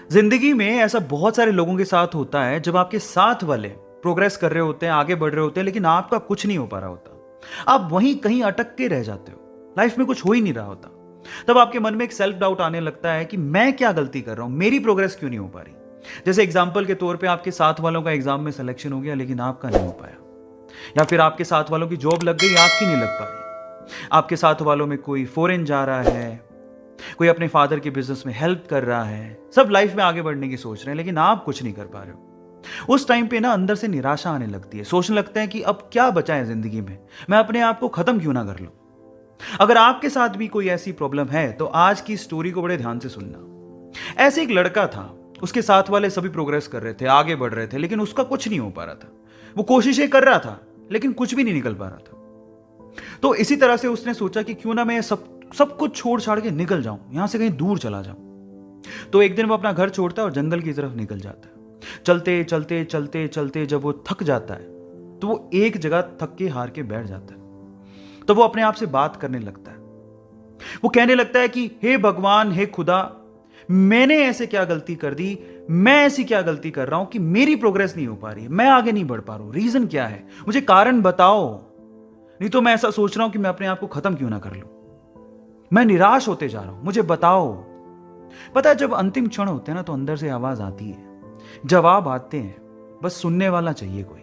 जिंदगी में ऐसा बहुत सारे लोगों के साथ होता है जब आपके साथ वाले प्रोग्रेस कर रहे होते हैं, आगे बढ़ रहे होते हैं, लेकिन आपका कुछ नहीं हो पा रहा होता। आप वहीं कहीं अटक के रह जाते हो, लाइफ में कुछ हो ही नहीं रहा होता। तब आपके मन में एक सेल्फ डाउट आने लगता है कि मैं क्या गलती कर रहा हूं, मेरी प्रोग्रेस क्यों नहीं हो पा रही। जैसे एग्जाम्पल के तौर पे आपके साथ वालों का एग्जाम में सिलेक्शन हो गया लेकिन आपका नहीं हो पाया, या फिर आपके साथ वालों की जॉब लग गई, आपकी नहीं लग पा रही। आपके साथ वालों में कोई फॉरेन जा रहा है, कोई अपने फादर के बिजनेस में हेल्प कर रहा है, सब लाइफ में आगे बढ़ने की सोच रहे हैं, लेकिन आप कुछ नहीं कर पा रहे हो। उस टाइम पे ना अंदर से निराशा आने लगती है, सोचने लगते हैं कि अब क्या बचा है जिंदगी में, मैं अपने आप को खत्म क्यों ना कर लूं। अगर आपके साथ भी कोई ऐसी प्रॉब्लम है तो आज की स्टोरी को बड़े ध्यान से सुनना। ऐसे एक लड़का था, उसके साथ वाले सभी प्रोग्रेस कर रहे थे, आगे बढ़ रहे थे, लेकिन उसका कुछ नहीं हो पा रहा था। वो कोशिशें कर रहा था लेकिन कुछ भी नहीं निकल पा रहा था। तो इसी तरह से उसने सोचा कि क्यों ना मैं सब कुछ छोड़ छाड़ के निकल जाऊं, यहां से कहीं दूर चला जाऊं। तो एक दिन वो अपना घर छोड़ता है और जंगल की तरफ निकल जाता है। चलते चलते चलते चलते जब वो थक जाता है तो वो एक जगह थक के हार के बैठ जाता है। तो वो अपने आप से बात करने लगता है। वो कहने लगता है कि हे भगवान, हे खुदा, मैंने ऐसे क्या गलती कर दी, मैं ऐसी क्या गलती कर रहा हूं कि मेरी प्रोग्रेस नहीं हो पा रही है, मैं आगे नहीं बढ़ पा रहा हूं, रीजन क्या है, मुझे कारण बताओ। नहीं तो मैं ऐसा सोच रहा हूं कि मैं अपने आप को खत्म क्यों ना कर लूं, मैं निराश होते जा रहा हूं, मुझे बताओ। पता है, जब अंतिम क्षण होते हैं ना तो अंदर से आवाज आती है, जवाब आते हैं, बस सुनने वाला चाहिए कोई।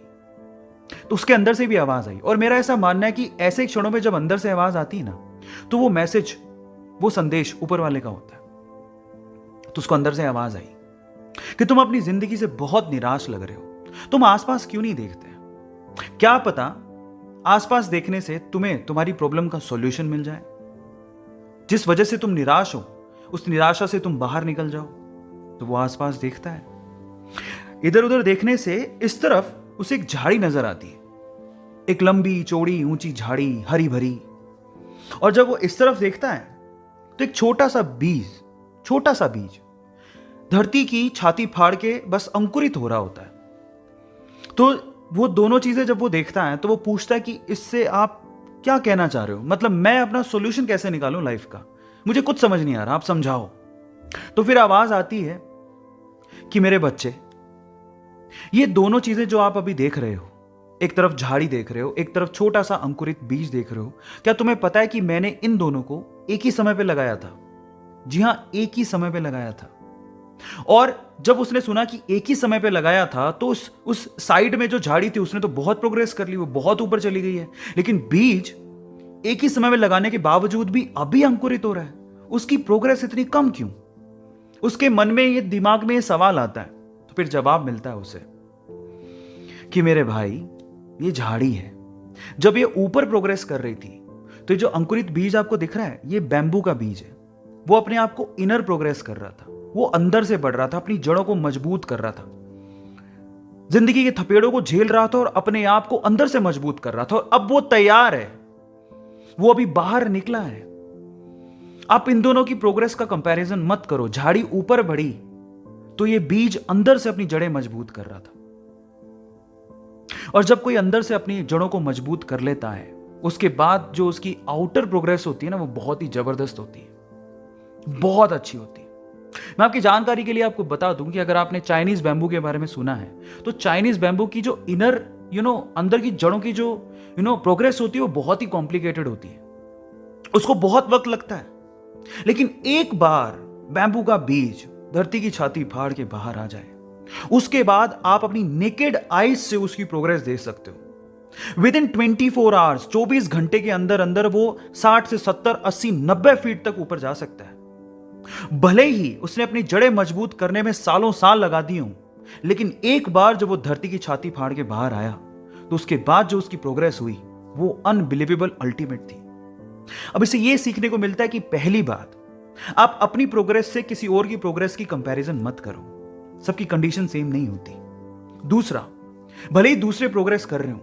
तो उसके अंदर से भी आवाज आई। और मेरा ऐसा मानना है कि ऐसे क्षणों में जब अंदर से आवाज आती है ना, तो वो मैसेज, वो संदेश ऊपर वाले का होता है। तो उसको अंदर से आवाज आई कि तुम अपनी जिंदगी से बहुत निराश लग रहे हो, तुम आसपास क्यों नहीं देखते। क्या पता आसपास देखने से तुम्हें तुम्हारी प्रॉब्लम का सॉल्यूशन मिल जाए। जिस वजह से तुम निराश हो, उस निराशा से तुम बाहर निकल जाओ। तो वो आसपास देखता है, इधर उधर देखने से इस तरफ उसे एक झाड़ी नजर आती है, एक लंबी चौड़ी ऊंची झाड़ी, हरी भरी। और जब वो इस तरफ देखता है तो एक छोटा सा बीज धरती की छाती फाड़ के बस अंकुरित हो रहा होता है। तो वो दोनों चीजें जब वो देखता है तो वो पूछता है कि इससे आप क्या कहना चाह रहे हो, मतलब मैं अपना सॉल्यूशन कैसे निकालूं लाइफ का, मुझे कुछ समझ नहीं आ रहा, आप समझाओ। तो फिर आवाज आती है कि मेरे बच्चे, ये दोनों चीजें जो आप अभी देख रहे हो, एक तरफ झाड़ी देख रहे हो, एक तरफ छोटा सा अंकुरित बीज देख रहे हो, क्या तुम्हें पता है कि मैंने इन दोनों को एक ही समय पे लगाया था। जी हां, एक ही समय पे लगाया था। और जब उसने सुना कि एक ही समय पे लगाया था तो उस साइड में जो झाड़ी थी उसने तो बहुत प्रोग्रेस कर ली, वो बहुत ऊपर चली गई है। लेकिन बीज एक ही समय में लगाने के बावजूद भी अभी अंकुरित हो रहा है, उसकी प्रोग्रेस इतनी कम क्यों। उसके मन में ये, दिमाग में ये सवाल आता है। तो फिर जवाब मिलता है उसे कि मेरे भाई, ये झाड़ी है, जब ये ऊपर प्रोग्रेस कर रही थी तो ये जो अंकुरित बीज आपको दिख रहा है, ये बैम्बू का बीज है। वो अपने आप को इनर प्रोग्रेस कर रहा था, वो अंदर से बढ़ रहा था, अपनी जड़ों को मजबूत कर रहा था, जिंदगी के थपेड़ों को झेल रहा था और अपने आप को अंदर से मजबूत कर रहा था। और अब वो तैयार है, वो अभी बाहर निकला है। आप इन दोनों की प्रोग्रेस का कंपैरिजन मत करो। झाड़ी ऊपर बढ़ी तो ये बीज अंदर से अपनी जड़ें मजबूत कर रहा था। और जब कोई अंदर से अपनी जड़ों को मजबूत कर लेता है, उसके बाद जो उसकी आउटर प्रोग्रेस होती है ना, वो बहुत ही जबरदस्त होती है, बहुत अच्छी होती है। मैं आपकी जानकारी के लिए आपको बता दूं कि अगर आपने चाइनीज बैम्बू के बारे में सुना है तो चाइनीज बैम्बू की जो इनर अंदर की जड़ों की जो प्रोग्रेस होती है वो बहुत ही कॉम्प्लिकेटेड होती है, उसको बहुत वक्त लगता है। लेकिन एक बार बैम्बू का बीज धरती की छाती फाड़ के बाहर आ जाए, उसके बाद आप अपनी नेकेड आईज से उसकी प्रोग्रेस देख सकते हो। विद इन 24 आवर्स, 24 घंटे के अंदर अंदर वो 60 से 70, 80, 90 फीट तक ऊपर जा सकता है। भले ही उसने अपनी जड़ें मजबूत करने में सालों साल लगा दी हों, लेकिन एक बार जब वो धरती की छाती फाड़ के बाहर आया तो उसके बाद जो उसकी प्रोग्रेस हुई वो अनबिलीवेबल, अल्टीमेट थी। अब इसे ये सीखने को मिलता है कि पहली बात, आप अपनी प्रोग्रेस से किसी और की प्रोग्रेस की कंपैरिजन मत करो, सबकी कंडीशन सेम नहीं होती। दूसरा, भले ही दूसरे प्रोग्रेस कर रहे हो,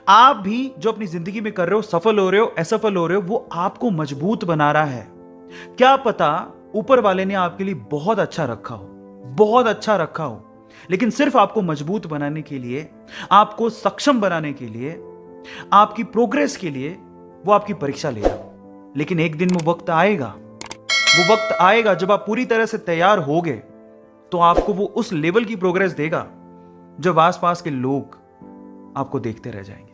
आप भी जो अपनी जिंदगी में कर रहे हो, सफल हो रहे हो, असफल हो रहे हो, वो आपको मजबूत बना रहा है। क्या पता ऊपर वाले ने आपके लिए बहुत अच्छा रखा हो, बहुत अच्छा रखा हो, लेकिन सिर्फ आपको मजबूत बनाने के लिए, आपको सक्षम बनाने के लिए, आपकी प्रोग्रेस के लिए वो आपकी परीक्षा ले रहा हो। लेकिन एक दिन वो वक्त आएगा जब आप पूरी तरह से तैयार होगे तो आपको वो उस लेवल की प्रोग्रेस देगा जब आसपास के लोग आपको देखते रह जाएंगे।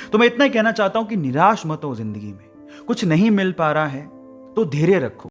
तो मैं इतना ही कहना चाहता हूं कि निराश मत हो जिंदगी में। कुछ नहीं मिल पा रहा है तो धैर्य रखो।